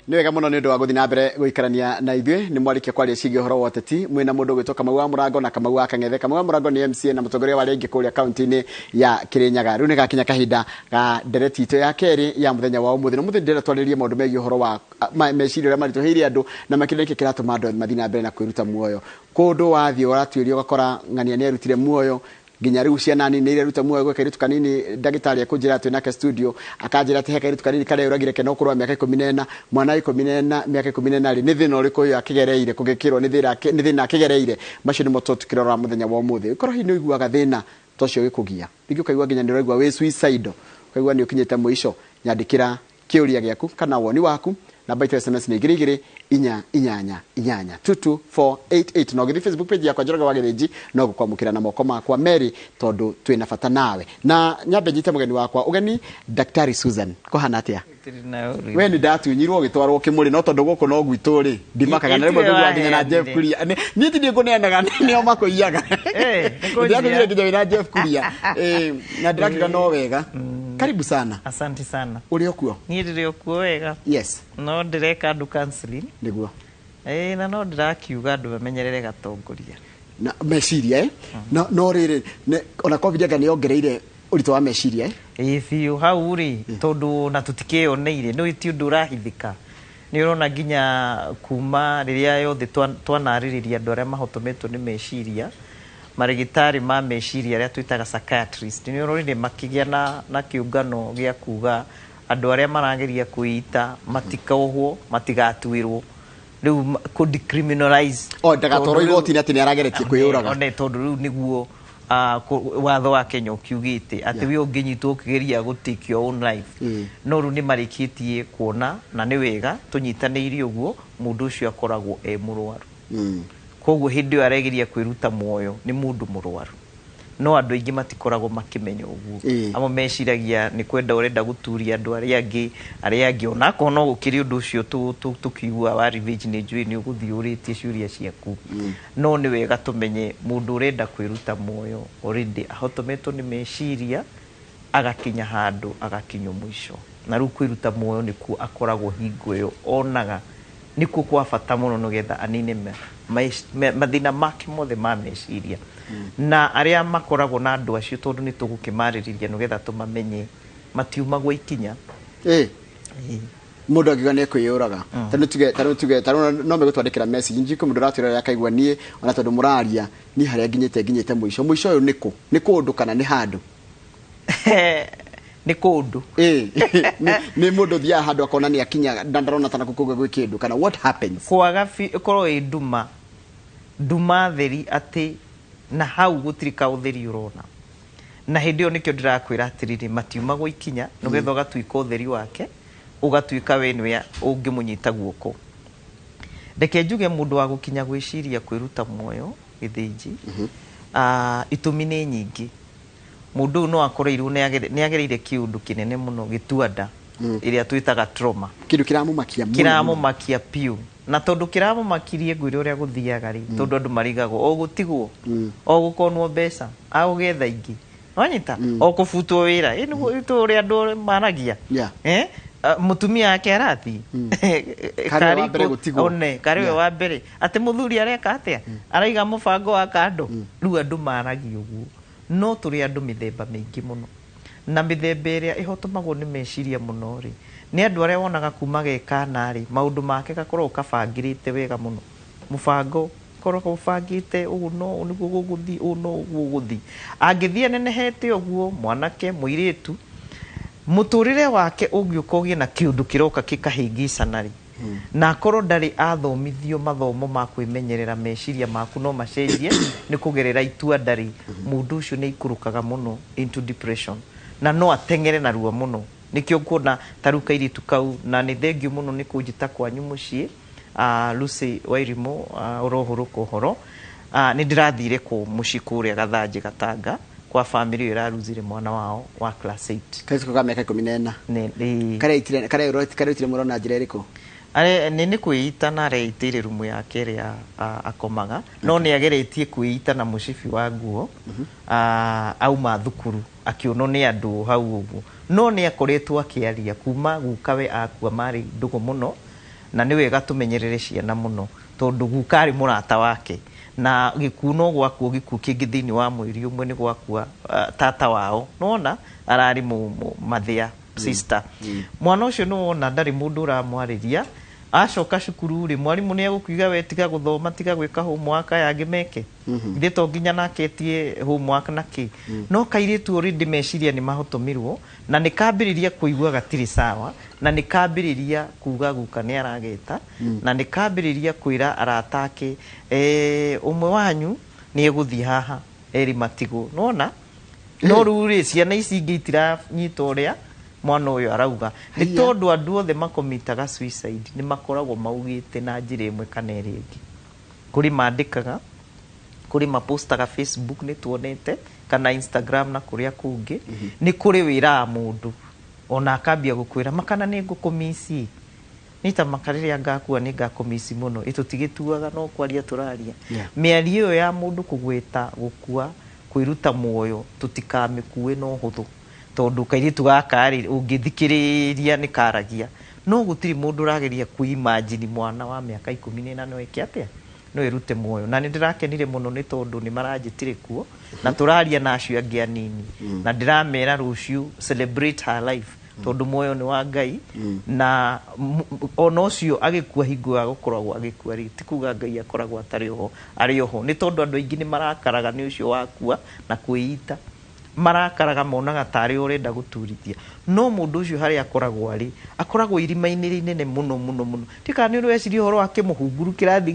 Ni wega muno ni ndu wa guthi na mbere guikarania na ithuĩ ni mwarikia kwaria ciĩgiĩ ũhoro wa ũteti mwina mũndũ gwĩtwo Kamau wa Mũrango na Kamau wa Kang'ethe. Kamau wa Mũrango ni MCA na mũtongoria wa rĩngĩ kũrĩa kaunti-inĩ ya Kĩrĩnyaga. Rĩu nĩ gakinya kahinda ga ndereti itũ ya kerĩ ya mũthenya wa ũmũthĩ. Na mũthĩ ndĩrenda twarĩrie maũndũ megiĩ ũhoro wa meciria ũrĩa maritũhĩire andũ na makĩria nĩkĩ kĩratũma andũ mathiĩ na mbere na kwĩruta muoyo. Kũndũ wathiĩ ũratuĩrio ũgakora ng'ania nĩ erutire muoyo nginya rĩu ciana nini ireruta muoyo gwĩ kairitu kanini. Ndagĩtarĩ akũnjĩra atĩ nake studio akanjĩra atĩ he kairitu kanini karĩa ũragire kena ũkũrũ wa mĩaka 14 mwana 14 mĩaka 14 rĩ nĩ thĩna ũrĩkũ ũyũ akĩgereire kũgĩkĩrwo nĩ thĩna akĩgereire. Macio nĩmo tũkĩrora mũthenya wa ũmũthĩ. Korwo hihi nĩ ũiguaga thĩna tocio gĩkũgia rĩngĩ ũkaigua nginya nĩ ũraigua wĩ suicide ũkaigua nĩ ũkinyĩte mũico nyandĩkĩra kĩũria gĩaku kana woni waku namba itu SMS ni 22888 no gĩthi Facebook page yakwa Njoroge wa Gĩthĩnji no gũkwamũkĩra na moko makwa Mary tondu twĩna bata nawe na nyambe njite mũgeni wakwa ũgeni Daktari Susan kohana atĩa we nĩ ndatunyirwo gĩtwarwo kĩmũrĩ no tondu gũkũ no gwitũ rĩ ndimakaga na rĩmwe ndũgwa nginya na Jeff Kuria niĩ ti ndĩkũneanaga nĩo makũiyaga ndĩrakũire nginya wĩna Jeff Kuria na ndĩrakiga no wega. Karibu sana. Asante sana. Uri okuo? Niĩ ndĩrĩ okuo wega. Yes. No ndĩreka andu counseling. Nĩguo. Na no ndĩrakiuga andũ bamenyerere gatongoria. Na meciria no rĩrĩ ona COVID anga nĩ ongereire ũritũ wa meciria biũ hau rĩ tondu na tutikĩoneire no ti ũndũ ũrahithĩka. Nĩ ũrona nginya kuma rĩrĩa yothe twanarĩrĩria andũ arĩa mahotometwo nĩ meciria marigitari ma meciria arĩa twitaga psychiatrist nĩ ũrona makĩgĩa na kĩũngano gĩa kuga andũ arĩa marageria kwĩita matikohwo matigatuĩrwo rĩu ku decriminalize ndagatwarwo igoti-inĩ atĩ nĩ arageretie kwĩyũraga one tondu rĩu nĩguo watho wa Kenya ũkiugĩte atĩ we ũngĩnyitwo ũkĩgeria gũtake your own life no rĩu nĩ marĩkĩtie kuona na nĩ wega tũnyitanĩire ũguo mũndũ ũcio akoragwo mũrwaru koguo hĩndĩ ĩyo aregeria kwĩruta muoyo nĩ mũndũ mũrwaru no andũ aingĩ matikoragwo makĩmenya ũguo amo meciragia nĩ kwenda ũrenda gũturia andũ arĩa angĩ ona ko no gũkĩrĩ ũndũ ũcio tũkiugua wa revenge nĩ njũĩ nĩ ũgũthiĩ ũrĩtie ciũria ciaku no nĩ wega tũmenye mũndũ ũrenda kwĩruta muoyo already ahotometwo nĩ meciria agakinya handũ agakinywo mũico na rĩu kwĩruta muoyo nĩkuo akoragwo hingo ĩyo onaga nĩkuo kwa bata mũno nĩgetha anine mathĩna make mothe ma meciria na arĩa makoragwo na andũ acio tondũ nĩ tũgũkĩmarĩrĩria nĩgetha tũmamenye matiumagwo ikinya mũndũ angĩuga nĩ kwĩyũraga tarĩu no megũtwandĩkĩra message njiko mũndũ ratwĩra rĩa kaigua niĩ ona tondũ mũraria niĩ harĩa nginyĩte mũico ũyũ nĩ kũndũ kana nĩ handũ nĩ kũndũ nĩ mũndũ thiaga handũ akona nĩ akinya ndarona tana kũkũgwe gwĩ kĩndũ kana what happens kwaga korwo nduma theri atĩ na hau gũtirĩ ka ũtheri ũrona na hĩndĩ ĩyo nĩkĩo ndĩrakwĩra atĩrĩrĩ matiumagwo ikinya nĩgetha ũgatuĩka ũtheri wake ũgatuĩka we nĩwe ũngĩmũnyita guoko. Reke njuge mũndũ wa gũkinya gwĩciria kwĩruta muoyo Gĩthĩnji itũmi nĩ nyingĩ. Mũndũ no akoreirwo nĩ agereire kĩũndũ kĩnene mũno gĩtuanda ĩrĩa twĩtaga trauma kĩndũ kĩramũmakia piũ na tondu kiramũmakirie ngwĩre ũrĩa gũthiaga rĩ tondu andũ marigagwo o gũtigwo o gũkonwo mbeca au getha ingĩ wanyita o kũbutwo wĩra nĩguo ũrĩa andũ maragia mutumia yake arathi kare wa mbere atĩ mũthuri areka atĩa araiga mũbango wa kando rĩu andũ maragio ũguo no tũrĩ andũ mĩthemba mĩingĩ mũno na mĩthemba ĩrĩa ĩhotomagwo nĩ meciria mũno rĩ nĩ andũ arĩa wonaga kuma gekana rĩ maũndũ make gakorwo kabangĩrĩte wega mũno mũbango korwo ũbangĩte ũguo no nĩguo gũgũthiĩ no gũgũthiĩ angĩthiĩ anenehete ũguo mwanake mũirĩtu mũtũrĩre wake ũngĩũka ũgĩe na kĩũndũ kĩroka gĩkahĩngĩcana rĩ na korwo ndarĩ athomithio mathomo ma kwĩmenyerera meciria maku no macenjie nĩ kũgerera itua ndarĩ mũndũ ũcio nĩ ikũrũkaga mũno into depression na no atengere na ruo mũno nikio kuona taruka iritu kau na nĩ thengio mũno nĩ kũnjita kwanyu mũciĩ Lucy Wairimu orohoroka ũhoro nĩ ndĩrathire kũ mũciĩ kũrĩa Gathanjĩ Gatanga kwa family iraruzire mwana wao wa class 8 kaisiko kama miaka 14 kare itire murona njira ĩrĩkũ nĩ kwĩita na areitire rumu yake ĩrĩa akomaga no nĩ ageretie kwĩita na mũcibi wa nguo auma thukuru akĩonwo nĩ andũ hau ũguo no nĩ akoretwo akĩaria kuma gukawe akua marĩ ndũgo mũno na nĩ wega tũmenyerere ciana mũno tondũ guka arĩ mũrata wake na gĩkuũ no gwakuo gĩkuũ kĩngĩ thĩinĩ wa mwĩrĩ ũmwe nĩ gwakua tata wao nona ararĩ mathĩa sister mwana ũcio nĩ wona ndarĩ mũndũ ũramwarĩria acoka cukuru rĩ mwarimũ nĩ agũkiuga we tiga gũthoma tiga gwĩka homework yangĩ meke ithe to nginya nake etie homework nake no kairĩtu already meciria nĩ mahotomirwo na nĩ kambĩrĩria kũigua gatirĩ sawa na nĩ kambĩrĩria kuga guka nĩ arageta na nĩ kambĩrĩria kwĩra arata ake ũmwe wanyu nĩ egũthiĩ haha eri matigo nona no rĩu ciana ici ingĩ itiranyita ũrĩa mwana ũyũ arauga nĩ tondũ andũ othe makomitaga suicide nĩ makoragwo maugĩte na njĩra ĩmwe kana ĩrĩa ĩngĩ kũrĩ mandĩkaga kũrĩ mapostaga Facebook nĩ tuonete kana Instagram na kũrĩa kũngĩ nĩ kũrĩ wĩra mũndũ ona akambia gũkwĩra makana nĩ ngũkũmisi nita makarĩrĩa ngakua nĩ ngakũmisi mũno ĩtũtigĩtuaga no kwaria tũraria mĩario ĩyo ya mũndũ kũgweta gũkua kwĩruta muoyo tũtikamĩkue no hũthũ tondu kairitu gaka ri ungithikiriria ni karagia no gutiri mundu rageria kuimagine mwana wa miaka 14 no eke atia no irute muoyo na ni ndirakenire muno ni tondu ni maranjitire kuo na turaria na acio angi anini na ndiramera ruciu celebrate her life tondu muoyo ni wa Ngai na ono ucio agikua hingo ya gukoragwo agikua ri tikuga Ngai akoragwo atari ho ari ho ni tondu andu aingi ni marakaraga ni ucio wakua na kuiita marakaraga monaga tari urenda guturithia no mundu ucio hari akoragwo irima-inĩ inene muno tika ni weciria horo wake muhunguru kirathi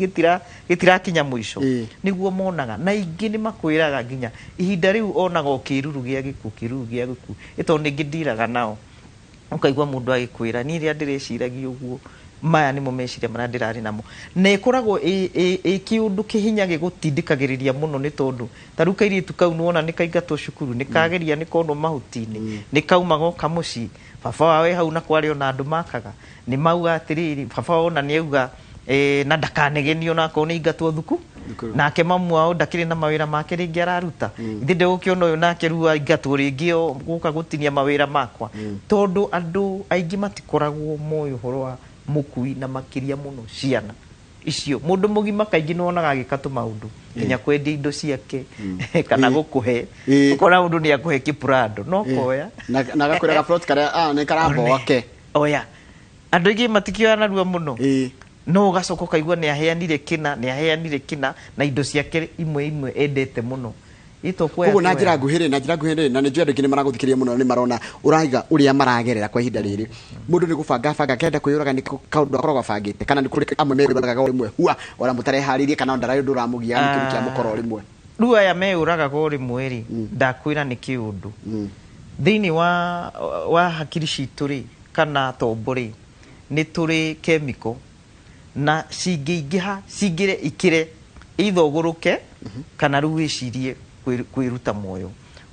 gitirakinya muico niguo monaga na ingi ni makwiraga nginya ihinda riu onaga okiruru gia giku ito ningi ndiraga nao ukaigwa mundu agikwira ni ria ndireciiragia uguo maya ni mumeciria mara ndirari namo na ikoragwo kiundu kihinya gigutindikagiriria muno ni tondu taruka iri tukau nuona ni kaigatwo cukuru ni kageria ni kono mahutini ni kauma goka muci baba wawe hau na kwari ona andu makaga ni mauga atiriri baba ona ni auga na ndakanegenio na ko ni ingatwo thuku nake mamu wao ndakiri na mawira make ringi araruta ithinde gukiona uyu nake ruwa ingatwo ringi guka gutinia mawira makwa tondu andu aingi matikoragwo moyo horo wa mukui na makiria muno ciana icio mundu mugima kaingi nonaga agikatu maundu kinya kwendia indo ciake kana gukuhe ukona mundu ni akuhe kiprado no koya na gakwira ga plot kare ni karamboke oya andu ingi matikioana ruo muno no gacoko kaigua ni aheanire kina na indo ciake imwe endete muno Koguo na njira nguhire na ni njira ngine maraguthikiria muno ni marona uraiga uria maragerera kwa ihinda riri mundu ni gubanga kenda kwiyuraga ni kaundu akoragwo bangite kana ni kuri amwe meyuraga rimwe hua ora mutareharirie kana ndara undu ramugia ni kindu kia mukoro rimwe ruo aya meyuraga rimwe ri ndakwira ni kiundu thiini wa hakiri citu ri kana tombo ri ni turi chemical na cingire ikire ithoguruke kana ruwicirie kwiruta muoyo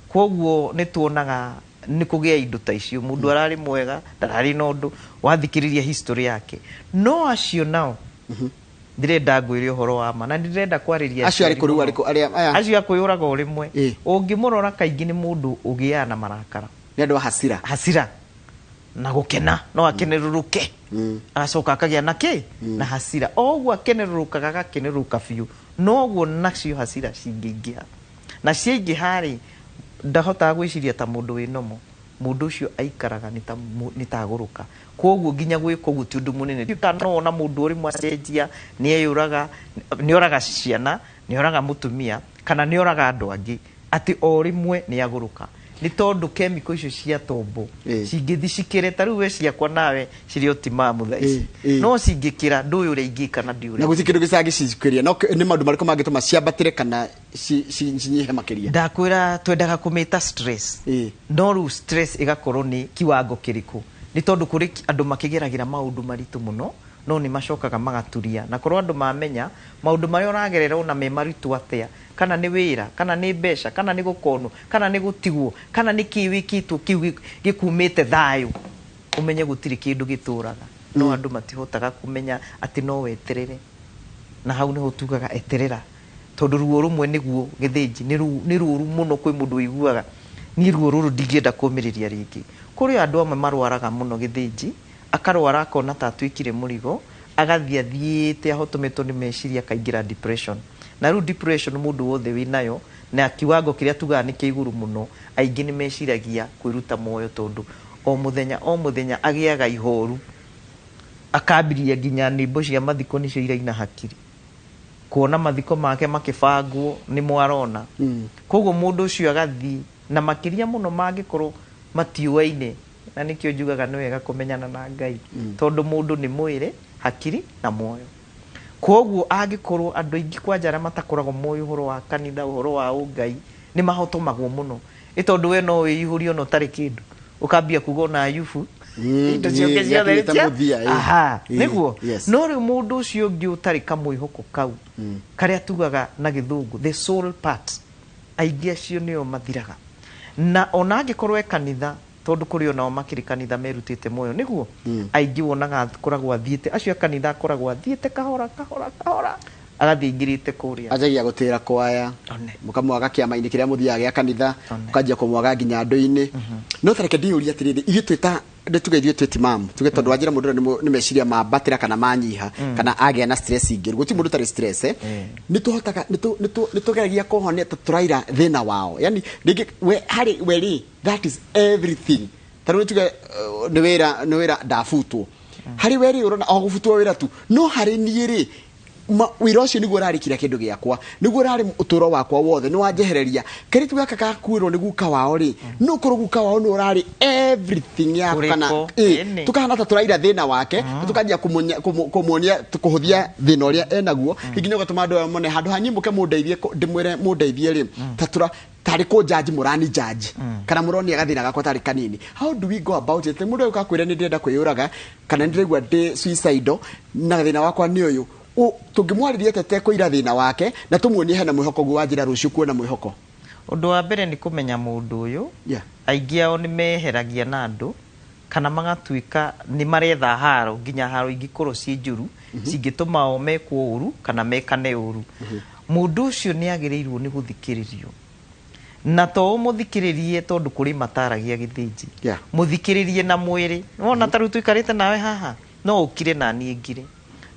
koguo ni tuonaga ni kugia indo ta icio mundu arari mwega ndarari nondu wathikiriria history yake no acio nao ndirenda ngwire uhoro wa ma na ndirenda kwariria acio ari kuru aya acio akuyuraga rimwe ungimurora kaingi ni mundu ugia na marakara ni andu hasira na gukena no akeneruruke acoka akagia na na hasira oguo akenerurukaga agakeneruruka biu no guo nacio hasira cingiingiha na ciingi hari ndahota gwiciria ta mundu winomo mundu ucio aikaraga ni taguruka koguo nginya gwiko guti undu munene tikano na mundu uri mwacenjia ni eyuraga ni oraga ciana ni oraga mutumia kana ni oraga andu angi ati o rimwe ni aguruka ni tondu chemical icio cia tombo cingithi cikire ta riu we ciakwa nawe ciri otimamu thaici no cingikira nduyu uri ingika na ndiure na gutikindu gicagi cicikiria no ni maundu mariko mangituma ciambatire kana cinyihe makiria ndakwira twendaga kumita stress no ru stress igakorwo ni kiwango kiriku ni tondu kuri andu makigeragira maundu maritu muno no ni macokaga magaturia na korwo andu mamenya maundu mari oragerera una me maritu atia kana ni wira kana ni besha kana ni gukono kana ni gutigwo kana ni kiwikitu gikumite thayu umenye gutiri kindu gituraga no andu matihotaga kumenya ati no weterere na hau niho tugaga eterera tondu ruo rumwe niguo githinji ni ruru muno kwi mundu wiguaga ni ruo ruru ndingienda kumiriria ringi kuri andu amwe marwaraga muno githinji akarwara akona ta atwikire murigo agathie athiite ahotometwo ni meciria akaingira depression. Na riu depression mundu wothe winayo na kiwango kiria tugaga ni kiiguru muno, aingi ni meciragia kwiruta moyo tondu o muthenya agiaga ihoru, akabiria nginya nimbo cia mathiko nicio iraina hakiri, kuona mathiko make makibangwo ni mwarona. Koguo mundu ucio agathie na makiria muno mangikorwo matiuaine, na nikio njugaga ni wega kumenyana na Ngai tondu mundu ni mwire, hakiri na moyo. Koguo angikorwo andu aingi kwanja aria matakoragwo moyo uhoro wa kanitha, uhoro wa ungai, ni mahotomagwo muno itondu we no wiihurio no tari kindu ukambia kuga na Ayubu indo cioke ciothe niguo. No riu mundu ucio ungi utari kamwihoko kau karia tugaga na githungu the soul part, aingi acio nio mathiraga. Na ona angikorwo e kanitha, tondu kuri ona makiri kanitha merutite moyo niguo, aingi wonaga koragwo athiite acio kanitha akoragwo athiite kahora agathingirite kuria, ajagia gutira kwaya, mukamwaga kiama-ini kiria muthiaga gia kanitha, ukajia kumwaga nginya andu-ini. No tareke ndiuria atiriri, ithuĩ twita ndetuge ithuĩ twĩ timamu tuge tondu wanjira mundu ni meciria mambatira kana manyiha kana agia na stress ingĩ, guti mundu tari stress ni tuhotaga ni tugeragia kuhonia turaira thina wao. Yani we hari weri, that is everything. Taru tuge ni wira ndafutwo hari weri urona o gufutwo wira tu, no hari niiri wira ucio niguo urarikira kindu giakwa, niguo urari uturo wakwa wothe ni wanjehereria karitu gaka gakuirwo ni guka wao ri, no korwo guka wao ni urari everything ya kana tukahana ta turaira thina wake, tukajia kumuonia tukuhuthia thina uria enaguo, higinya gatuma andu amone handu hanyimbuke mundeithie ndimwire mundeithie ri tatura tari ko judge murani judge kana muroni agathina gakwa tari kanini. How do we go about it? Mundu ukakwira ni ndenda kwiyuraga kana ndiregwa ndi suicidal na thina wakwa ni uyu, tungimwaririe tete kuira thina wake na tumuonie hena mwihoko gwa njira ruciu kuona mwihoko. Undu wa mbere ni kumenya mundu uyu aingi ao ni meheragia na andu kana magatuika ni maretha haro, nginya haro ingikorwo ci njuru cingituma o mekwo uru kana mekane uru. Mundu ucio ni agirirwo ni guthikiririo, na to muthikiririe tondu kuri mataragia githinji, muthikiririe na mwiri. Wona taru tuikarite nawe haha no ukire na nie ngire,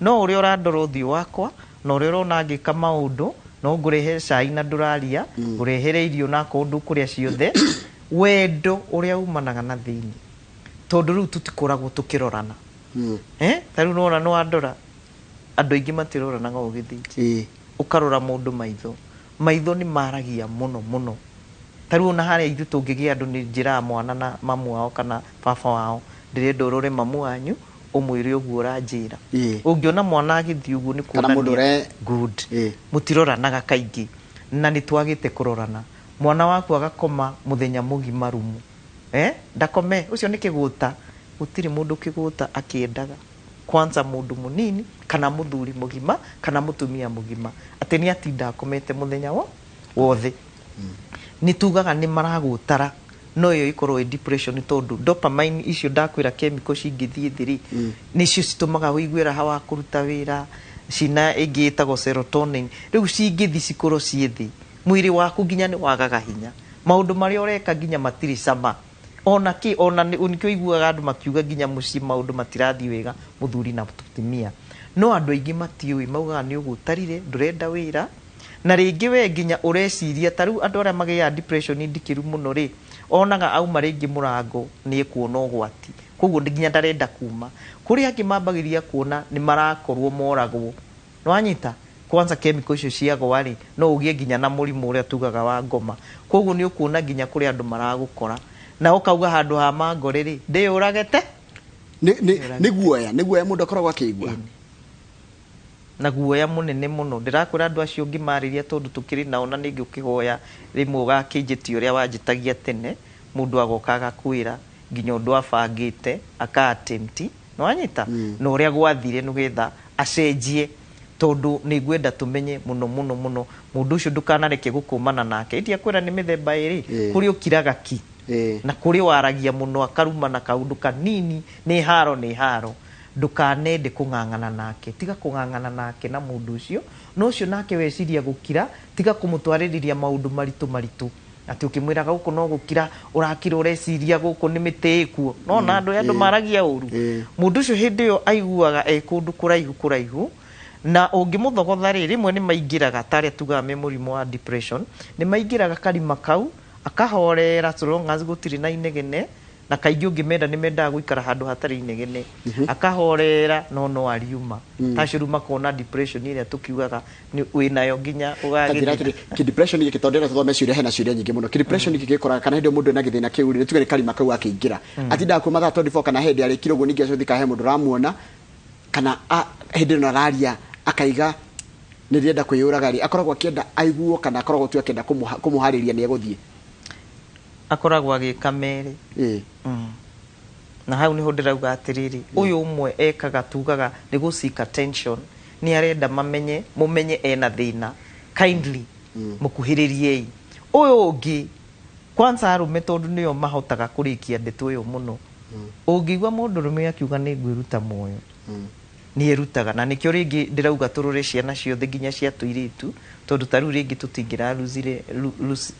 no uri urandora uthio wakwa no uri urona ngika maundu no ngurehe cai na nduraria ngurehere irio na kundu kuria ciothe wendo uria umanaga na thiini tondu riu tutikoragwo tukirorana. Taru nona no andora andu aingi matirorana ngo githinji, ukarora mundu maitho ni maragia muno. Taru na haria ithu tungigia andu ni njira mwana na mamu wao kana baba wao, ndirenda urore mamu wanyu umwire uguo uranjira. Ungiona mwana agithii uguo ni kuonania good, mutiroranaga kaingi na ni twagite kurorana. Mwana waku agakoma muthenya mugima rumu, ndakome ucio ni kiguta, gutiri mundu kiguta akiendaga kwanza mundu munini kana muthuri mugima kana mutumia mugima ati ni atinda akomete muthenya wothe. Ni tugaga ni maragutara, no yo ikorwo e depression tondu dopamine icio ndakwira chemical cingithie thiri nicio citumaga wiguira hawa kuruta wira, cina ingitagwo serotonin. Riu cingithi cikorwo ciethi mwiri waku nginya ni wagaga hinya, maundu maria ureka nginya matiri sama ona unikio iguaga andu makiuga nginya muci maundu matirathi wega muthuri na mutumia. No andu aingi matiui, maugaga ni ugutarire ndurenda wira, na ringi we nginya ureciria taru andu aria magia depression ndikiru muno ri onaga auma ringi murango ni kuona ugwati, koguo nginya ndarenda kuma kuri angi mambagiria kuona ni marakorwo moragwo. Nwanyita kwanza chemical icio ciagwa ri no ugie nginya na murimu uria tugaga wa ngoma, koguo ni ukuona nginya kuri andu maragukora na ukauga handu ha mangore ri ndi uragete ni guoya mundu akoragwo akigua na guoya munene muno. Ndirakwira andu acio ngimariria tondu tukiri nao na ningi ukihoya rimwe ugakinjiti uria wanjitagia tene, mundu agoka agakwira nginya undu abangite aka attempt no anyita no uria gwathire nugetha acenjie tondu ni gwenda tumenye muno mundu ucio ndukanareke gukumana nake. Itia kwira ni mithemba iri, kuri ukiraga ki na kuri waragia muno akaruma na kaundu kanini ni haro ndukanende kung'ang'ana nake, tiga kung'ang'ana nake na mundu ucio no ucio nake weciria gukira, tiga kumutwaririria maundu maritu ati ukimwiraga guku no gukira urakira ureciria guku ni mitiku no na andu maragia uru mundu ucio hindi yo aiguaga kundu kuraihu na ungimuthogotha rimwe ni maingiraga taria tuga me murimo wa depression ni maingiraga karima kau akahorera so long as gutiri na inegene na kaingi ungimenda ni mendaga guikara handu hatari inegene akahorera no ariuma taciruma kona depression iria tukiugaga ni winayo nginya ugagira ki depression iki tondera tuthome ciuria hena ciuria nyingi muno ki depression iki gikora kana hindi mundu na githina kiu ri tugere karima kau akingira atinda ku mathaa 24 kana hindi ari kirogo ningi acio thika he mundu ramuona kana hindi no raria akaiga ni rienda kwiyuraga ri akoragwo akienda aiguo kana akoragwo tu akienda kumuhariria ni eguthie akoragwo agika meri na hau niho ndirauga atiriri uyu umwe ekaga tugaga ni gusika attention ni arenda mumenye ena thina kindly mukuhiririei uyu ungi kwanza arume tondu niyo mahotaga kurikia ndeto uyu muno ungigwa mundu rume akiuga ni ngwiruta muoyo ni erutaga na nikyo ringi ndirauga turure ciana ciothe nginya cia tuiritu tondu taru ringi tutingira ruzire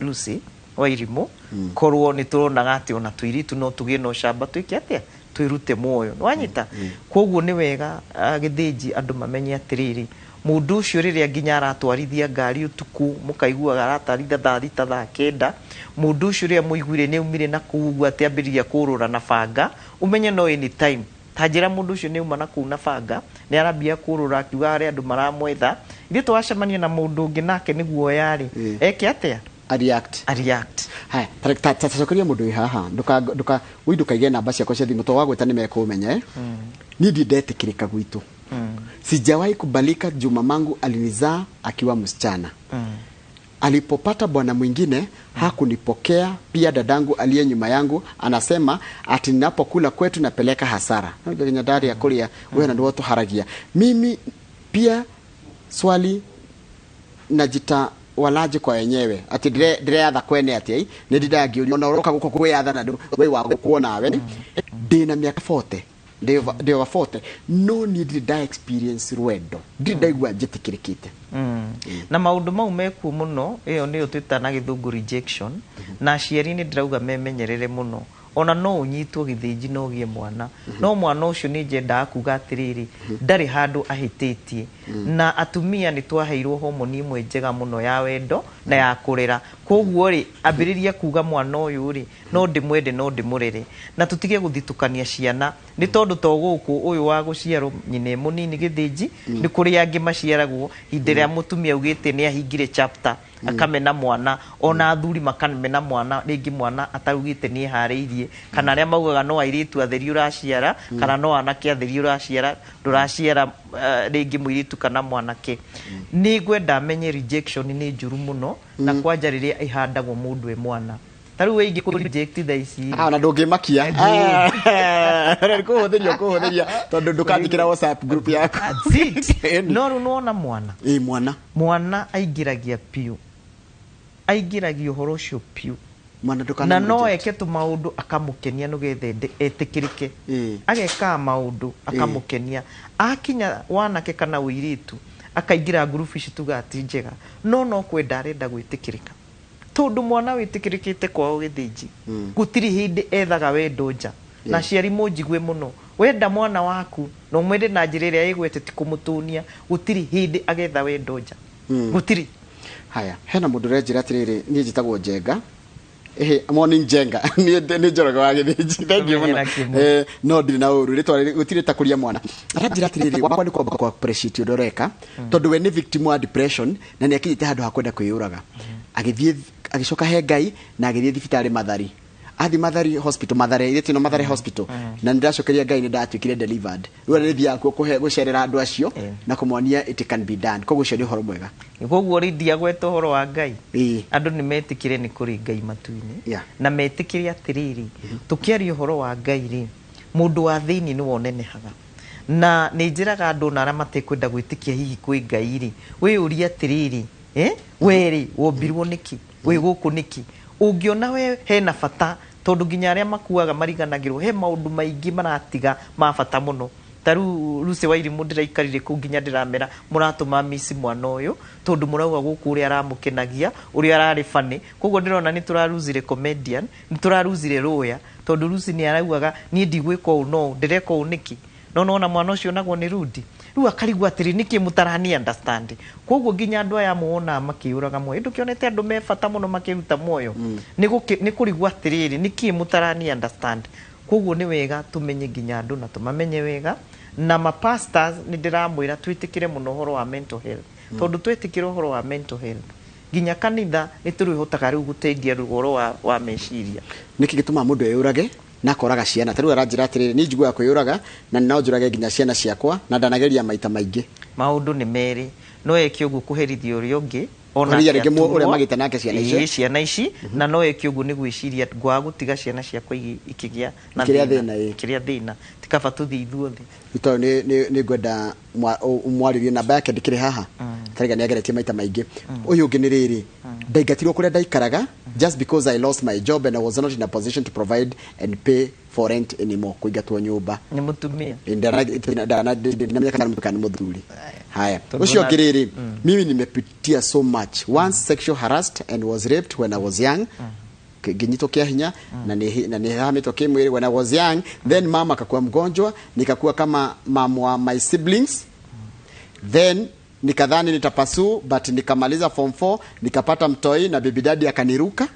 Lucy wairimu korwo ni turonaga ati ona tuiritu no tugie no shamba twike atia twirute muoyo nwanyita koguo ni wega githiji andu mamenye atiriri mundu ucio riria nginya aratwarithia ngari utuku mukaiguaga aratarithia thaa kenda mundu ucio riria muiguire ni umire na kuugua ati ambiriria kurura na banga umenye no anytime tajira mundu ucio ni uma na kuna banga ni arambia kurura akiuga ari andu maramwetha ithe twacemania na mundu ungi nake niguo yari eke atia react hai tatacokeria mundu haha nduka uidukaige namba ciako cia thimu to wagweta ni mekumenye ni ndidetikirika gwitu sijawahi kubalika. Juma mangu alinizaa akiwa msichana alipopata bwana mwingine hakunipokea. Pia dadangu aliye nyuma yangu anasema ati ninapokula kwetu napeleka hasara. Ndio nyadari ya kulia wewe na ndio watu haragia. Mimi pia swali najita walaje kwa wenyewe ati dire atha kwene ati ni ndidagiurio na uroka guko kwe atha na ndu we wa kuona we ndina miaka 40 ndio wa 40 no need to experience rwendo ndidaigwa jitikirikite na maundu mau meku muno iyo niyo twitana githungu rejection na cieri ni ndirauga memenyerere muno ona no unyitwo githiji no gie mwana no mwana ucio ni njenda kuga atiriri ndari handu ahititie na atumia ni twaheirwo homoni imwe njega muno ya wendo na ya kurera koguo ri ambiriria kuga mwana uyu ri no ndimwende no ndimurere na tutige guthitukania ciana ni tondu to guku uyu wa guciarwo nyine munini githiji ni kuri angi maciaragwo hindiria mutumia ugite ni ahingire chapter akamena mwana ona athuri makamena mwana ringi mwana atarugite ni hariirie kana aria maugaga no airitu atheri uraciara kana no anake atheri uraciara nduraciara ringi muiritu kana mwanake ni gwenda amenye rejection ni njuru muno na kwanja riria ihandagwo mundu e mwana taru we ingi ku reject thaici na ndungimakia kuhuthiria tondu ndukandikira WhatsApp group yako no nuona mwana aingiragia piu aingiragia uhoro ucio piu na no eke tu maundu akamukenia no gethe etikirike ageka maundu akamukenia akinya wanake kana wiritu akaingira group ici tugati njega no kwenda arenda gwitikirika tondu mwana witikirikite kwao githiji gutiri hindi ethaga wendo nja na ciari munjigwe muno wenda mwana waku no mwende na njira iria igwete ti kumutunia gutiri hindi agetha wendo nja gutiri haya hena mundu rejira atiriri ni njitagwo Njenga morning Njenga ni njoroga wa githiji thank you muno no ndiri na uru ritwa gutiri takuria mwana arajira atiriri wakwa ni kwa appreciate udoreka tondu we ni victim wa depression na ni akijite handu hakwenda kwiyuraga agithie agicoka he Ngai na agithie thibitari Mathari athi Mathari hospital Mathari hospital na ndiracokeria Ngai ni ndatuikire delivered rwa rithia yako gucerera andu acio na kumonia it can be done koguo cio ni horo mwega koguo rindia gweta horo wa Ngai andu ni metikire ni kuri Ngai matuini na metikire atiriri tukiaria horo wa Ngai ri mundu wa thiini ni wonenehaga na ni njiraga andu na ramatekwenda gwitikia hihi kwi Ngai ri we uria atiriri weri wombirwo niki we guku niki ungiona we hena bata tondu nginya aria makuaga mariganagirwo he maundu maingi maratiga ma bata muno taru Lucy Wairimu ndiraikarire ku nginya ndiramera muratuma miss mwana uyu tondu murauga guku uri aramukenagia uri arari fani koguo ndirona ni turaruzire comedian ni turaruzire lawyer tondu Lucy ni araugaga ni ndigwika u no ndireka u niki no nona mwana ucio nagwo ni rudi riu akarigwa atiri niki mutarani understand koguo nginya andu aya muona makiuraga moyo ndukionete andu mebata muno makiruta moyo ni kurigwa atiriri niki mutarani understand koguo ni wega tumenye nginya andu na tumamenye wega na mapastors ni ndiramwira twitikire muno horo wa mental health tondu twitikire horo wa mental health nginya kanitha ni turihotaga riu guteithia rugoro wa meciria niki gituma mundu eyurage na koraga ciana taru aranjira atiriri ni njigua kwiyuraga na no njurage nginya ciana ciakwa na ndanageria maita maingi maundu ni meri no eki ugu kuherithia uri ungi ona rege mu uri magita nake ciana ici na no eki ugu ni gwiciria gwa gutiga ciana ciakwa ikigia na kiria thina tikaba tuthi ithuothe ito ni gwenda mwaririe namba yake ndikire haha tariga ni ageretie maita maingi uyu ungi ni riri ndaigatirwo kuria ndaikaraga just because I lost my job and I was not in a position to provide and pay for rent anymore kuigatwo nyumba ni mutumia ndana miaka kana mtukani muthuri haya ucio ngiriri mimi nimepitia so much once sexual harassed and was raped when I was young ginyito kia hinya na ni hametwa kimwili when I was young then mama akakuwa mgonjwa nikakuwa kama mama wa my siblings then nikadhani nitapasu but nikamaliza form 4 nikapata mtoi na baby daddy akaniruka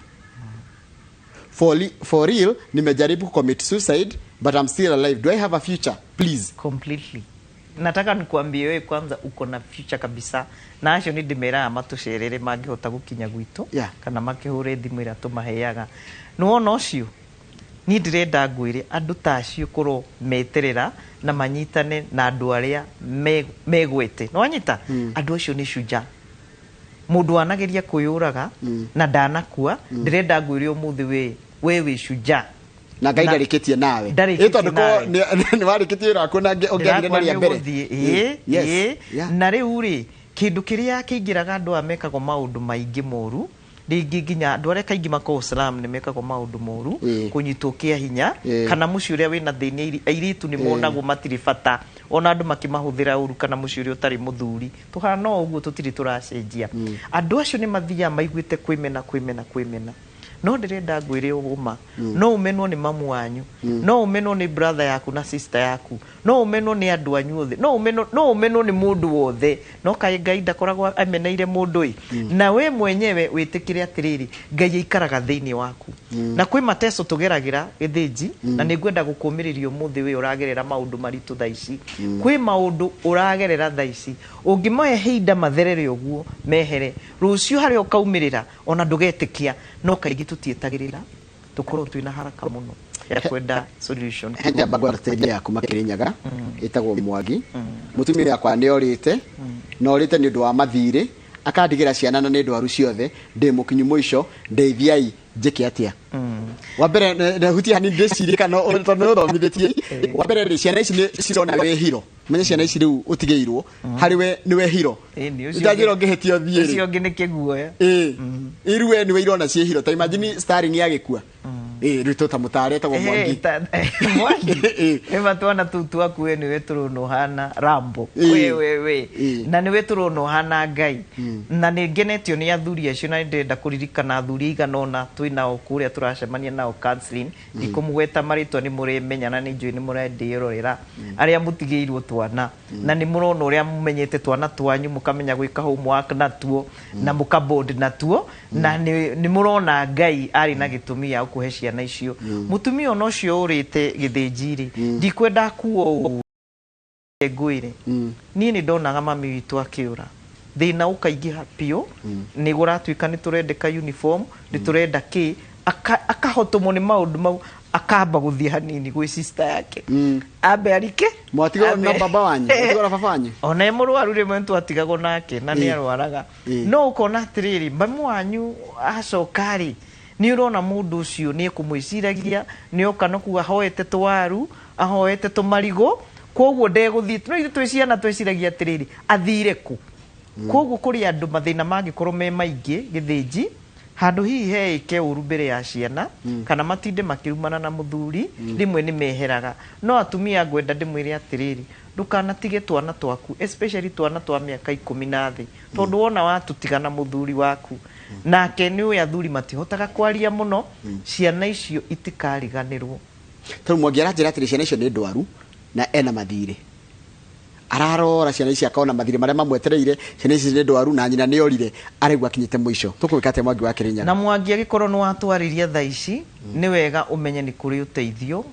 for real nimejaribu commit suicide but I'm still alive. Do I have a future? Please. Completely. Nataka nikuambie wewe kwanza uko na future kabisa. Na acio ni ndimera amatucerere mangihota gukinya gwitu kana makihure thimu ira tumaheaga. Nuona ucio ni ndirenda ngwire andu tacio kuro meterera na manyitane na andu aria megwete. No anyita andu acio ni shuja. Mundu anageria kuyuraga na ndanakua ndirenda ngwire umuthi we shuja. Na Ngai ndarikitie nawe ito ni warikitie rako na ongerire na ria mbere na riu ri kindu kiria kingiraga andu amekago maundu maingi moru ringi nginya andu aria kaingi mako Islam ni mekago maundu moru kunyitwo kia hinya kana muci uria wina thini airitu ni monagwo matiri bata ona andu makimahuthira uru kana muci uria utari muthuri tuhana uguo tutiri turacenjia andu acio ni mathia maiguite kwimena no ndirenda ngwire uma no umenwo ni mamu wanyu no umenwo ni brother yaku na sister yaku no umenwo ni andu anyu othe no umenwo ni mundu wothe no kai Ngai ndakoragwo ameneire mundu na we mwenyewe witikire atiriri Ngai ikaraga thiini waku na kwi mateso tugeragira githiji na ningwenda gukumiririo muthi we uragerera maundu maritu thaici kwi maundu uragerera thaici ungimahe hinda matherere uguo mehere rucio hari ukaumirira ona ndugetikia no kaigi tutietagirira tukorwo twina haraka muno ya kwenda solution henda bagwa teje ya kumakirinyaga itagwo Mwangi mutumia yakwa ni orite no orite ni ndu wa mathire akandigira ciana na ni ndu aru ciothe ndi mukinyu muico ndeithiai njike atia wabere na huti hani ndecirie kana no thomithitie wabere ciana ici ni cirona we hiro menye ciana ici riu utigeirwo hari we ni we hiro ndajiro ngihetio thiiri ucio ngi ni kiguoya irwe ni we irona cie hiro ta imagine starring yagikua rito ta mutare ta Mwangi ema tuana tutu akuwe ni we turono hana Rambo we na ni we turono hana Ngai na ni ngenetio ni athuri acio na ndenda kuririkana athuri iganona twina okuria turacemania nao counseling ndikumugweta maritwa ni muri menyana ni njui ni murendirorera aria mutigeirwo twana na ni murono uria mumenyete twana twanyu mukamenya gwika homework natuo na mukabond natuo na ni murona Ngai ari na gitumi ya ukuhe ciana icio mutumia ono cio urite githijiri ndikwenda kuo ngwire ni ndonaga mami witu akiura thina ukaingiha pio ni guratwika ni turendeka uniform ni turenda ki akahotomwo ni maundu mau akamba guthie hanini gwi sister yake ambe arike mwatigo na baba wanyu mwatigo na baba wanyu ona murwaru rimwe twatigagwo nake na ni arwaraga no ukona atiriri mamu wanyu acokari ni urona mundu ucio ni kumwiciragia ni okana kuga hoete twaru ahoete tumarigo koguo ndeguthie no ithu twiciana twiciragia atiriri athire ku koguo kuri andu mathina mangikorwo me maingi githiji handu hihi heike uru mbere ya ciana kana matinde makirumana na muthuri rimwe ni meheraga no atumia ngwenda ndimwire atiriri ndukanatige twana twaku especially twana twa miaka 10 na thi tondu wona watutigana muthuri waku nake ni uya athuri matihotaga kwaria muno ciana icio itikariganirwo tondu mwangiara njira atiri ciana icio ni ndwaru na ena mathire ararora ciana ici akona mathire maria mamwetereire ciana ici ni ndwaru na nyina ni orire aregwa kinyite mwisho tukwika ate Mwangi wa Kirinyaga na Mwangi agikorwo no atwariria tha ici ni wega umenye ni kuri uteithio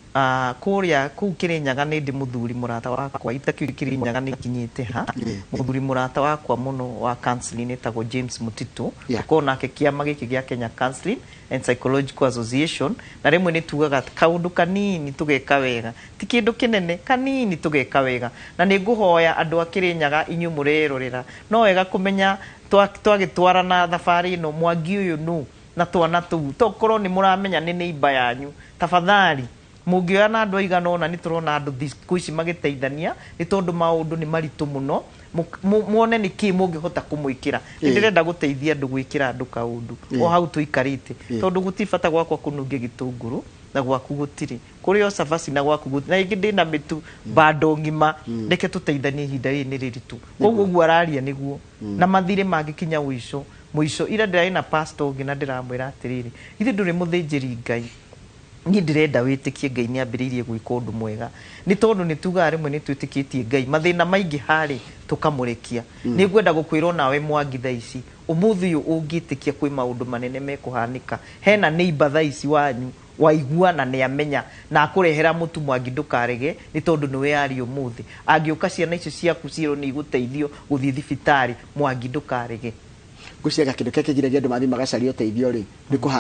kuria ku Kirinyaga ni ndi muthuri murata wakwa itakiri Kirinyaga ni kinyite ha muthuri murata wakwa muno wa counseling etagwo James Mutitu akona ke kiama giki gia Kenya Counseling and Psychological Association na rimwe ni tugaga kaundu kanini tugeka wega ti kindu kinene kanini tugeka wega na ni nguhoya andu a Kirinyaga inyu murerorera no wega kumenya twagitwara na thabari no Mwangi uyu nu na twana tu tokorwo ni muramenya ni neighbor yanyu tafadhali mungioya na andu aigana ona ni turona andu thikũ ici magiteithania ni tondu maundu ni maritu muno muone ni ki mungihota kumwikira ndirenda guteithia andu gwikira andu kaundu o hau tuikarite tondu gutifata gwakwa kununge gitunguru na gwaku gutiri kuri o savasi na gwaku gutiri na ingi ndina mitu bado ngima reke tuteithanie ihinda ni riritu koguo guo araria niguo na mathire magikinya mwisho ira ndirai na pastor ngi na ndiramwira atiriri ithe nduri muthinjiri Ngai ni ndirenda witikie Ngai ni ambiririe gwika undu mwega ni tondu ni tuga rimwe ni twitikitie Ngai mathina maingi hari tukamurekia ni ngwenda gukwirwo nawe Mwangi tha ici umuthi ungitikia kwi maundu manene mekuhanika hena neighbor tha ici wanyu waigua na ni amenya na akurehera mutu Mwangi ndukarege ni tondu niwe ari umuthi angiuka ciana icio ciaku ciiro ni guteithio guthii thibitari Mwangi ndukarege guciaga kindu keke giragia andu mathi magacaria uteithio ri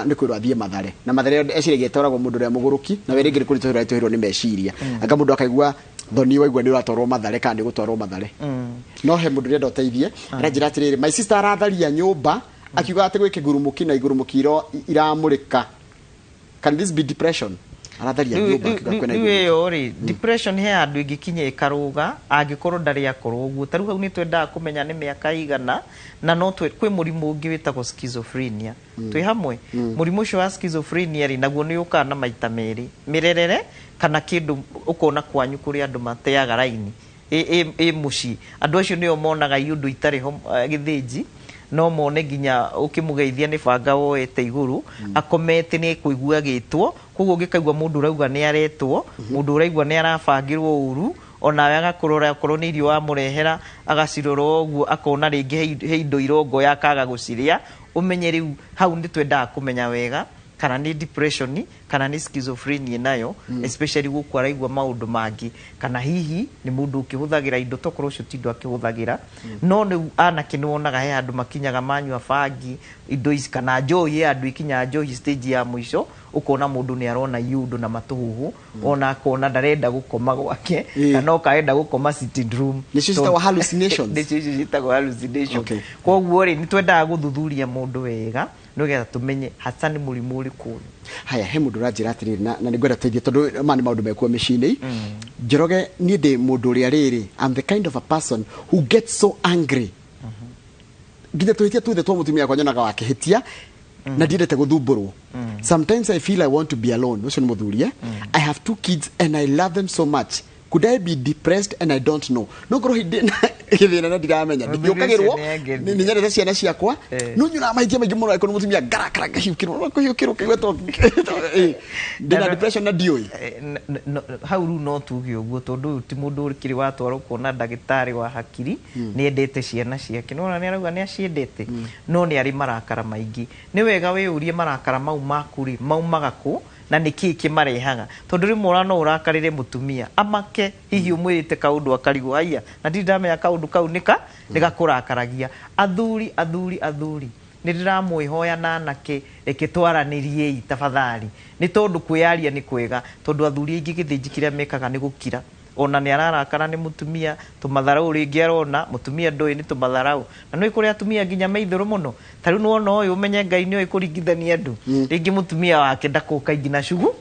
ni kwirwo athie Mathare na Mathare eciragia toragwo mundu ria muguruki na weri ngiri kuri tuhirwo ni meciria anga mundu akaigua thoni waigua ni uratwarwo Mathare kandi gutwarwo Mathare no he mundu renda uteithie aranjira atiriri my sister aratharia nyumba akiuga ati gwike gurumuki na igurumukiro iramurika. Can this be depression? Aratharia nyumba akiuga kwena igurumukiro depression he andu ingikinye ikaruga angikorwo ndari akorwo uguo taru hau ni twenda kumenya ni miaka igana na no kwi murimu ungi witagwo schizophrenia twi hamwe murimu ucio wa schizophrenia ri naguo ni ukana maita meri mirerere kana kindu ukona kwanyu kuri andu mateaga raini muci andu acio nio monaga iundu itari ho githinji no mone ginya ukimugeithia ni banga woete iguru akomete ni kuigua gitwo koguo ngikaigua mundu rauga ni aretwo mundu uraigua ni arabangirwo uru ona we agakurora korwo ni irio amurehera agacirora uguo akona ringi he indo irongo yakaga guciria umenye riu hau ndi twenda kumenya wega kana ni depression kana ni schizophrenia nayo especially guku araigua maundu mangi kana hihi ni mundu ukihuthagira indo tokorwo cio tindo akihuthagira no ni anake ni wonaga he andu makinyaga manyua bangi indo ici kana njohi andu ikinya njohi stage ya mwisho ukona mundu ni arona iundu na matuhuhu ona akona ndarenda gukoma gwake kana okaenda gukoma sitting room ni citagwo hallucinations ni citagwo hallucination koguo ri ni twendaga guthuthuria mundu wega nogetha tumenye hasa ni murimu uriku haya he mundu ranjira atiriri na ni ngwenda teithia tondu mani maundu mekuo micini Njoroge ni ndi mundu uri riri I'm the kind of a person who gets so angry githe tuhitia tuthe twa mutumia kwa nyonaga wakihitia na ndiendete guthumburwo sometimes I feel I want to be alone ucio ni muthuria I have 2 kids and I love them so much could I be depressed and I don't know no ngoro hidina githina na ndiramenya ndiukagirwo ni nyerete ciana ciakwa no nyuna maitia maingi muno ikono mutumia garakara gahiukirwo no kuhiukirwo kigweto ndina depression na dioi hau ru no tuge uguo tondu ti mundu urikiri watwarwo kuona ndagitari wa hakiri ni endete ciana ciake no ni arauga ni aciendete no ni ari marakara maingi ni wega we urie marakara mau makuri maumaga ku na niki kimarehaga tondu rimwe urano urakarire mutumia amake hihi umwirite kaundu akarigwo aya na ndindamenya kaundu kau nika kurakaragia athuri ndiramwihoya na anake eketwaranirie tafadhali ni tondu kwiaria ni kwega tondu athuri ingi githinji kiria mekaga ni gukira ona ni ararakara ni mutumia tumatharau ringi arona mutumia ndoi ni tumatharau na no ikuri atumia nginya maithuru muno tariu no no uyu umenye Ngai ni ikuringithania andu ringi mutumia wake ndakuka ngina cugu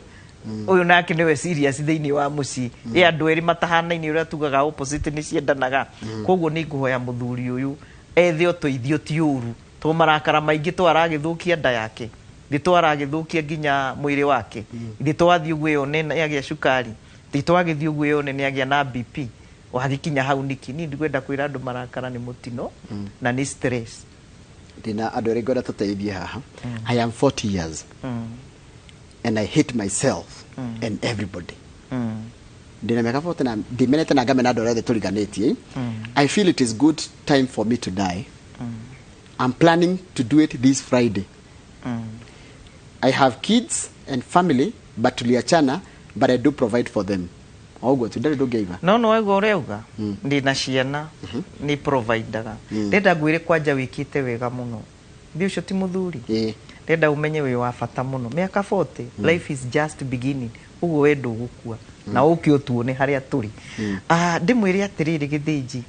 uyu nake niwe serious thiini wa muci andu eri matahana-ini uria tugaga opposite ni ciendanaga koguo ni nguhoya muthuri uyu ethio toithio ti uru to marakara maingi twaragithukia nda yake nditwaragithukia nginya mwiri wake nditwathi uguo yo ne yagia cukari nditwagithi uguo yo ne yagia na BP wagikinya hau niki ni ndikwenda kwira andu marakara ni mutino na ni stress dina andu ringo tuteithie haha I am 40 years and I hate myself and everybody dina miaka 40 na dimenete na gamena andu othe turiganitie I feel it is good time for me to die. I'm planning to do it this Friday. I have kids and family but tuliachana but I do provide for them. Ogo tudari do gave. No ego reuga ndina ciana ni provider ndenda ngwire kwanja wikite wega muno ndi ucio ti muthuri ndenda umenye wi wa bata muno miaka 40 life is just beginning ugo wendo gukua na ukio tuone haria turi ndimwire atiriri githiji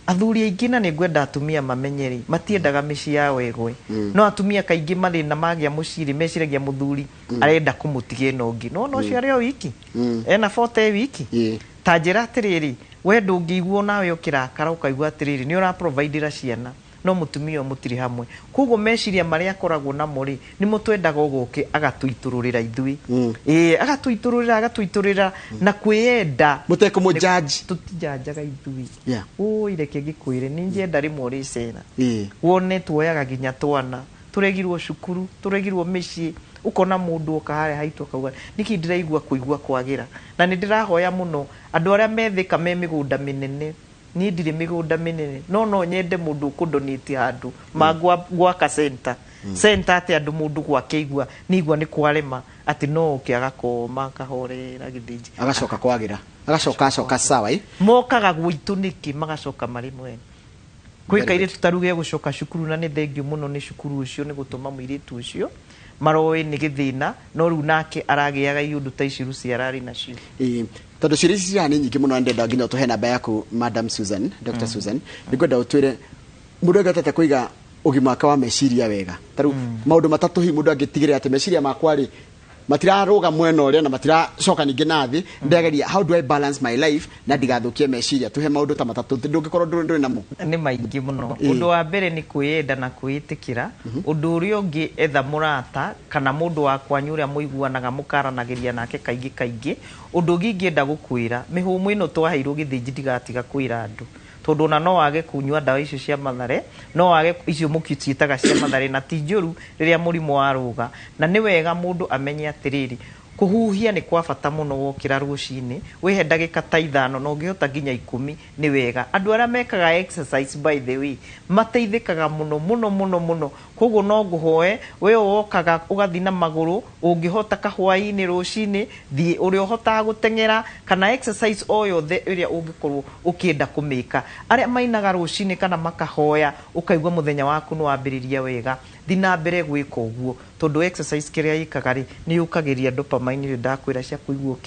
athuri aingi na ni ngwenda atumia mamenyeri matiendaga mici ya wegwe no atumia kaingi mari na magia muciri meciragia muthuri arenda kumutigie nongi no cio wiki ena 40 wiki tanjira atiriri we ndungiguo nawe ukirakara ukaigua atiriri ni ura provider ciana no mutumia mutiri hamwe kugo meciria maria akoragwo na muri ni mutwendaga uguke agatuitururira ithui agatuitururira na kwiyenda muteko mu judge tutijajaga ithui ireke gikwire ni njenda rimwe ri cera wone tuoyaga ginya twana turegirwo cukuru turegirwo mici ukona mundu ukahare haitu akauga niki ndiraigua kuigua kwagira na ni ndirahoya muno andu aria methika me migunda minene ni ndire migunda minene no nyende mundu kudonate handu gwaka center ati andu mundu gwakeigua nigua ni kwarema ati no ukiaga koma kahorera githiji agacoka kwagira agacoka sawa mokaga gwitu niki magacoka mari mwene kwikaire tutaruge gucoka cukuru na ni thengio muno ni cukuru ucio ni gutuma mwiritu ucio maroe ni githina no riu nake aragiaga iundu ta iciru ciarari nacio tondu cirisi ni nyingi muno ndenda nginya tuhe namba yaku Madam Susan Dr. Susan nigwenda utwire mundu agatete kuiga ugima wake wa meciria wega taru maundu matatu hi mundu agitigire ati meciria makwa ri matiraruga mwena uria na matiracoka ningi nathi ndageria how do I balance my life na ndigathukie meciria tuhe maundu ta matatu ndungikorwo nduri namo ni maingi muno undu wa mbere ni kwiyenda na kwitikira undu uria ungi etha murata kana mundu wa kwanyu uria muiguanaga mukaranagiria nake kaingi undu ungi ngienda gukwira mihumu ino twaheirwo githiji ndigatiga kwira andu tondu na no wage kunyua dawa icio cia mathare no wage icio mukiciitaga cia mathare na ti njuru riria murimo waruga na ni wega mundu amenye atiriri kuhuhia ni kwa bata muno wokira rucini wihe ndagika ta 5 no ngihota nginya 10 ni wega andu aria mekaga exercise by the way mateithikaga muno koguo no nguhoe we wokaga ugathi na maguru ungihota kahwaini rucini thi uri uhota gutengera kana exercise o yothe iria ungikorwo ukienda kumika aria mainaga rucini kana makahoya ukaigua muthenya waku no wambiriria wega thina mbere gwika uguo tondu exercise kiria yikaga ri ni ukagiria dopamine ri ndakwira cia kuigua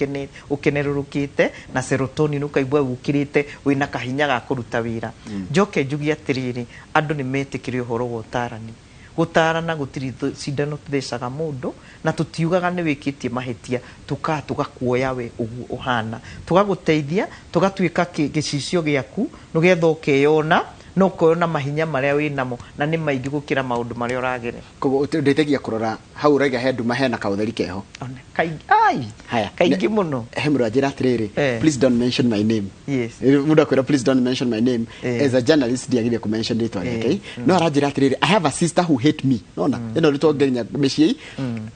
ukenerurukite na serotonin ukaigua ukirite wina kahinya ga kuruta wira njoke njugia atiriri andu ni metikire uhoro wa utarani gutarana gutiri cindano tuthecaga mundu na tutiugaga ni wikitie mahitia tugakuoya we uguo uhana tugaguteithia tugatuika gicicio giaku nugetha ukeyona no koyona mahinya maria winamo na ni maingi gukira maundu maria uragere koguo nditegia kurora hau raiga hendu mahena kautheri keho kaingi muno hemro ajira atiriri please don't mention my name muda kwira please don't mention my name as a journalist diagire ku mention it okay no arajira atiriri I have a sister who hate me nona eno litogenya meshii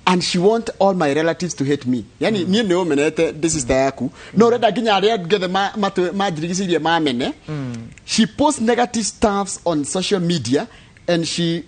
and she want all my relatives to hate me yani nie ne omenete this is yaku no reda ginya aria gethe majirigicirie mamene she posts negative stuff on social media and she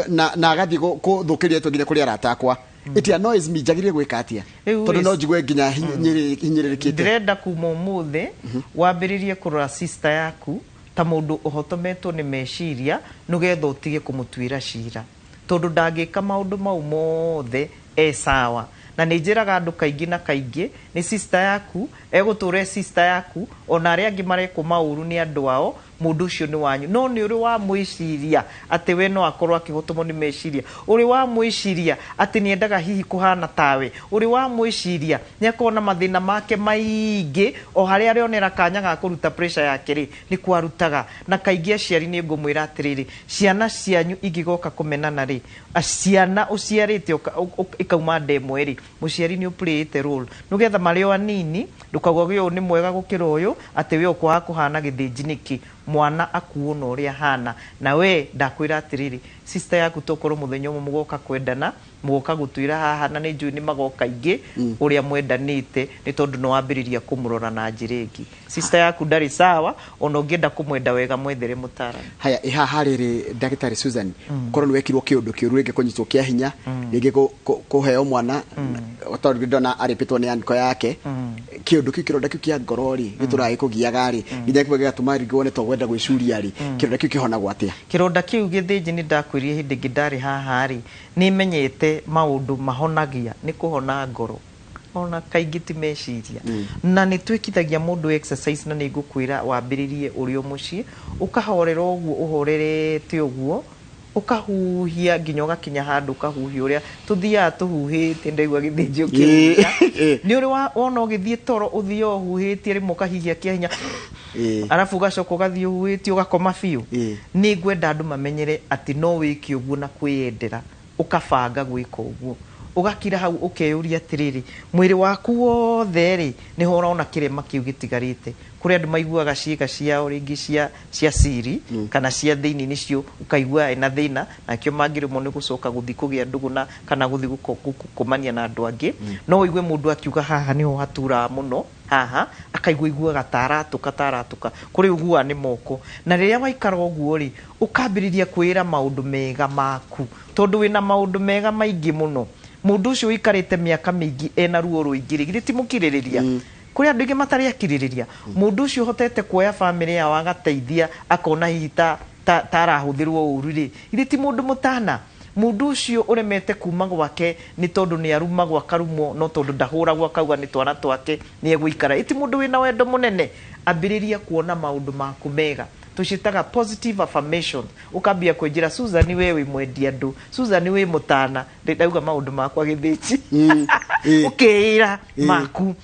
na agathi ko thukiria tu ginya kuri aratakwa it annoys me jagire gwika atia tondu no jigwe ginya hinyiririkite ndrenda kuma umuthi wambiririe kurora sister yaku ta mundu uhotometwo ni meciria nugetha utige kumutwira cira tondu ndangika maundu mau mothe sawa na nijiraga andu kaingi na kaingi ni sister yaku eguture sister yaku ona aria angi mareko mauru ni andu ao mundu ucio ni wanyu no ni uri wa mwiciria ati we no akorwo akihotomwo ni meciria uri wa mwiciria ati ni endaga hihi kuhana tawe uri wa mwiciria ni akona mathina make maingi o haria arionera kanya ga kuruta pressure yake ri ni kwarutaga na kaingi aciari ni ngumwira atiriri ciana cianyu igigoka kumenana ri ciana uciarite ikauma ndemwe ri muciari ni uplayite role nugetha mario anini ndukagwo gyo ni mwega gukira uyu ati we ukwa kuhana githinji niki mwana akuo no ria hana na we ndakwira atiriri sister yaku tokoro muthenya umwe mugoka kwendana mugoka gutwira haha na ni njui ni magoka ingi uria mwendanite ni tondu no wambiriria kumurora na njiregi sister yaku ndari sawa ona ungienda kumwenda wega mwethere mutarani haya iha hariri Dagitari Susan korwo ni wekirwo kiundu kiuru rege kunyitwo kia hinya rege kuheo mwana otorigi ndona aripitwo ni andiko yake kiundu kikironda kiu kia ngorori giturai kugiaga ri nginya kibwe gatuma rigwo ni togwenda gwicuria ri kironda kiu kihona gwatia kironda kiu githinji ni ndakwirie hindi ngindari haha ri ni menyete maundu mahonagia ni kuhona ngoro ona kaingi ti meciria na ni twikithagia mundu exercise na ni ngukwira wambiririe urio mucii ukahorera uguo uhorerete uguo ukahuhia nginya ugakinya handu ukahuhia uria tuthia tuhuhite ndaigua githinji ukiria ni uri wona ugithie toro uthio uhuhitie rimwe ukahihia kia hinya arafu ugacoka ugathie uhuhitie ugakoma biu ni ngwenda andu mamenyere ati no wiki uguo na kwiyendera ukabanga gwika uguo ugakira hau ukeyuria atiriri mwiri waku wothe ri ni ho urona kirema kiu gitigarite kuri andu maiguaga ciiga ciao ringi cia siri kana cia thiini nicio ukaigua ena thina na kio mangirimo ni gucoka guthi kugia nduguna kana guthi gukomania na andu angi no igue mundu akiuga haha niho hatura muno haha akaigua gataratuka kuri ugua ni moko na riria waikara uguo ri ukambiriria kwira maundu mega maku tondu wina maundu mega maingi muno mundu ucio ikarite miaka mingi ena ruo ruingiri giti mukiririria kuri andu ingi matari akiririria mundu ucio hotete kuoya family ya wagateithia akona hita tarahuthirwo ururi giti mundu mutana mundu ucio uremete kuma gwake ni tondu ni aruma gwa karumo no tondu ndahura gwa kauga ni twana twake ni egwikara iti mundu wina wendo munene ambiriria kuona maundu maku mega tushitaga positive affirmation ukambia kwenjira Susan wewe mwendia ndu Susan we mutana ndauga maundu makwa githici ukeira maku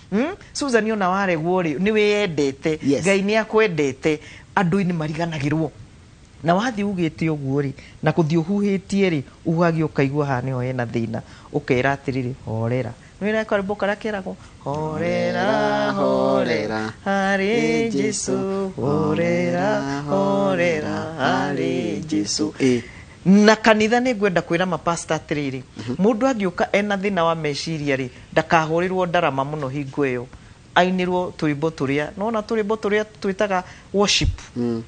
Susan ona waregwo ri ni weyendete Ngai ni akwendete andu ni mariganagirwo na wathi ugite uguo ri na kuthi uhuhitie ri ugagi ukaigua ha niho hena thina ukera atiriri horera nwira karibu karakerago horera horera hari Jesu horera horera hari Jesu na kanitha ni ngwenda kwira mapasta atiriri mundu agiuka ena thina wa meciria ri ndakahurirwo ndarama muno hingo iyo ainirwo tuimbo turia nona turimbo turia twitaga worship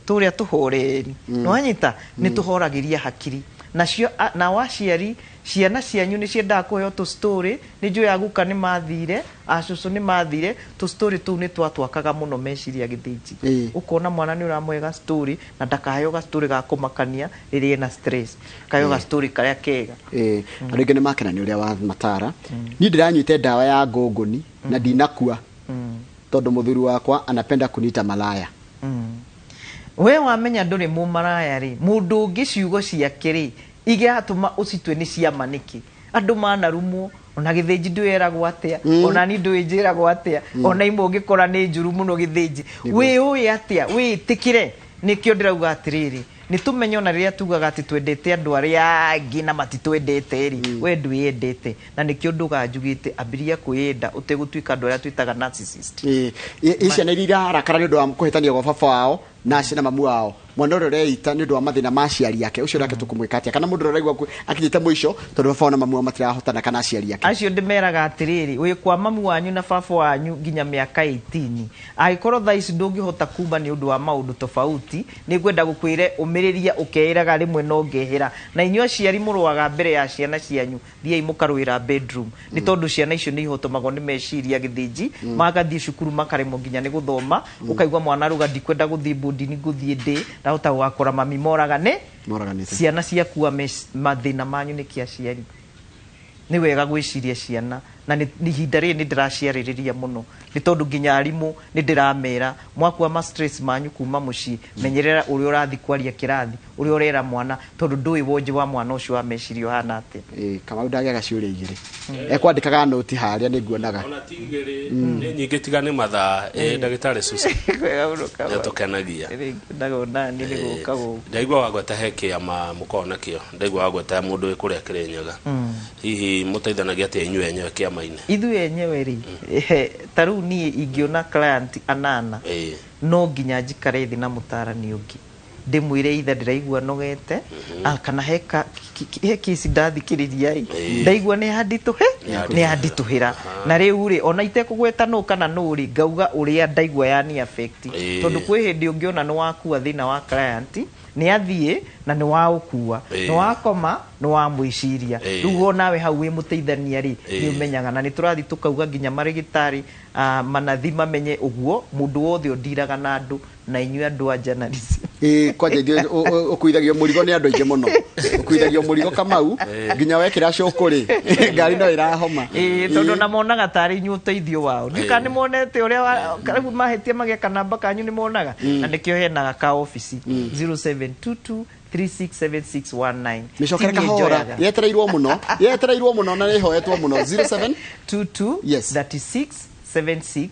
turia tuhoreri no anyita ni tuhoragiria hakiri nacio na waciari ciana cianyu ni ciendaga kuheo tu story ni njuya aguka ni mathire acucu ni mathire tu story tu ni twatwakaga muno meciria githinji ukona mwana ni uramwega story na ndakaheo ga story ga kumakania ririe na stress kayo ga story karia kega arige ni makena ni uria wa matara ni ndiranyite dawa ya ngongoni na ndinakua tondu muthuri wakwa anapenda kunita malaya we wamenya nduri mu maraya ri mundu ungi ciugo ciake ri igatuma ucitwe ni cia maniki andu manarumo ona githinji ndwiragwo atia ona ni ndwinjiragwo atia ona imo ungikora ni njuru muno githinji we uyi atia we tikire nikio ndirauga atiriri ni tumenye ona riria tugaga ati twendete andu aria angi na matitwendete ri we ndwiyendete na nikio nduga njugite ambiria kwiyenda utegutwika andu aria twitaga narcissist icia ni rira harakara ni ndu wa kuhitania gwa baba wao na cina mamu wao mwana uri reita ni ndu wa mathina ma ciari yake ucio rake tukumwika atia kana mundu uraigwa akinyite muico tondu baba na mamu wao matirahotana kana ciari yake acio ndimeraga atiriri wi kwa mamu wanyu na baba wanyu nginya miaka 18 agikorwo thaici ndungihota kuma ni undu wa maundu tofauti ni ngwenda gukwire umiriria ukeiraga rimwe no ngehera na inyu aciari murwaga mbere ya ciana cianyu thiai mukarwira bedroom ni tondu ciana icio ni ihotomagwo ni meciria githinji magathie cukuru makaremo nginya ni guthoma ukaigwa mwana ruga ndikwenda guthie bodi ni guthie ndi ndahota gwakora mami moragane ciana ciakua mathina manyu ni kiaciari ni wega gwiciria ciana na ni ihinda rĩrĩ nĩ ndĩraciarĩrĩria mũno nĩ tondũ nginya arimũ nĩ ndĩramera mwakua ma stress manyu kuma mũciĩ menyerera ũrĩa ũrathi kwaria kĩrathi ũrĩa ũrera mwana tondũ ndũĩ wonje wa mwana ũcio wa meciria hana atĩa Kamau ndagĩaga ciũria igĩrĩ ekwandĩkaga noti harĩa nĩ nguonaga ona ti igĩrĩ nĩ nyingĩ tiga nĩ mathaa ndagĩtarĩ Susan nĩtũkenagia ndagona nĩ gũka gũkũ ndaigua wagweta he kĩama mũkoragwo nakĩo ndaigua wagweta mũndũ wĩ kũrĩa Kĩrĩnyaga hihi mũteithanagia atĩa inyuĩ enyewe kĩama-inĩ ithuĩ enyewe rĩ ta rĩu niĩ ingĩona client anana no nginya njikare thĩ na mũtarani ũngĩ ndĩmwĩre itha ndĩraigua nogete kana he kĩci ndathikĩrĩria ndaigua nĩ handitũhĩra na rĩu rĩ ona itekũgweta no kana no rĩ ngauga ũrĩa ndaigua yani affect tondũ kwĩ hĩndĩ ũngĩona nĩ wakua thĩna wa client nĩ athiĩ na nĩ waũkua nĩ wakoma nĩ wamwĩciria rĩu onawe hau wĩ mũteithania rĩ nĩ ũmenyaga na nĩ tũrathi tũkauga nginya marĩgĩtarĩ manathi mamenye ũguo mũndũ wothe ũndiraga na andũ na inyuĩ andũ a journalism kwanja ithuĩ ũkuithagio mũrigo nĩ andũ aingĩ mũno ũkuithagio mũrigo Kamau nginya wekĩra cũkũ rĩ ngari no ĩrahoma tondũ na monaga tarĩ inyuĩ ũteithio wao nĩka nĩ monete ũrĩa karibu mahĩtia mageka namba kanyu nĩ monaga na nĩkĩo henaga ka ofici 0722 367619 mĩcokere kahora yetereirwo mũno na nĩhoetwo mũno 0722 yes 367619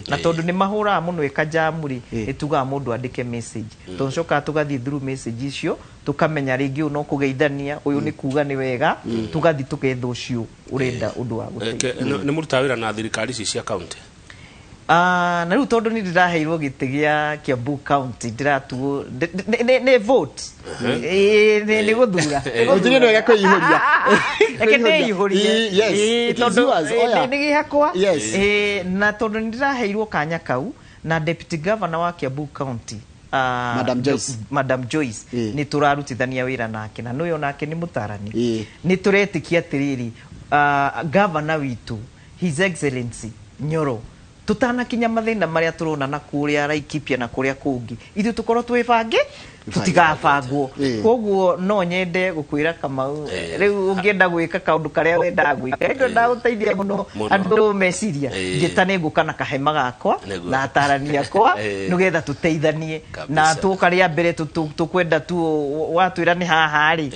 na tondu ni mahura muno ikajamu ri ituga mundu andike message toncoka tugathi through message icio tukamenya ringi uno kugeithania uyu ni kuga ni wega tugathi tugetha ucio urenda undu wa guteithia ni muruta wira na thirikari ici cia county na riu tondu ni ndiraheirwo giti gia Kiambu county ndiratuo ne vote ni guthura ujiri no gako ihuria ekete ihuria yes tondu ni gihakwa na tondu ndiraheirwo kanya kau na deputy governor wa Kiambu county Madam Joyce ni turarutithania wira nake na nuyo nake ni mutarani ni turetikia atiriri governor witu his excellency Nyoro tutanakinya mathina maria turona na kuria Laikipia na kuria kungi ithu tukorwo twibange tutigabangwo koguo no nyende gukwira Kamau riu ungienda gwika kaundu karia wenda gwika ndo ndaguteithia muno andu meciria ngitane nguka na kahema gakwa na atarani akwa nugetha tuteithanie na tukaria mbere tukwenda tu watwira ni haha ri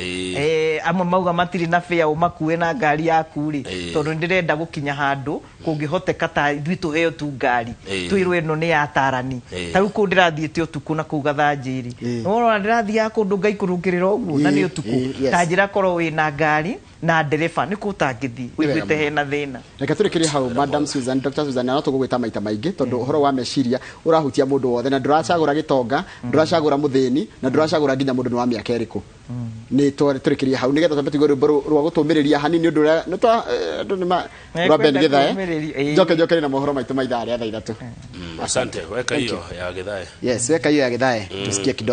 amwe mauga matiri na fare umakue na ngari yaku ri tondu ndirenda gukinya handu kungihoteka ta ithui tuheo tu ngari twirwe no ni atarani tau ku ndirathiite utuku na kuga thanjiri no ndirathi ya kundu ngaikurungirira uguo na ni utuku tanjira korwo wina ngari na ndereba ni kutangithi wigwite hena thina reka turikirie hau Madam Susan Dr. Susan no tugugwita maita maingi tondu uhoro wa meciria urahutia mundu wothe na nduracagura gitonga nduracagura muthini na nduracagura nginya mundu wa miaka eriku ni turikirie hau nigetha twambe tigwe rwa gutumiriria hanini undu no twa andu ni ma Robert Githae joke na mohoro maitu maitha ria thaa 3 asante weka hiyo ya Githae yes weka hiyo ya Githae tusikie kidogo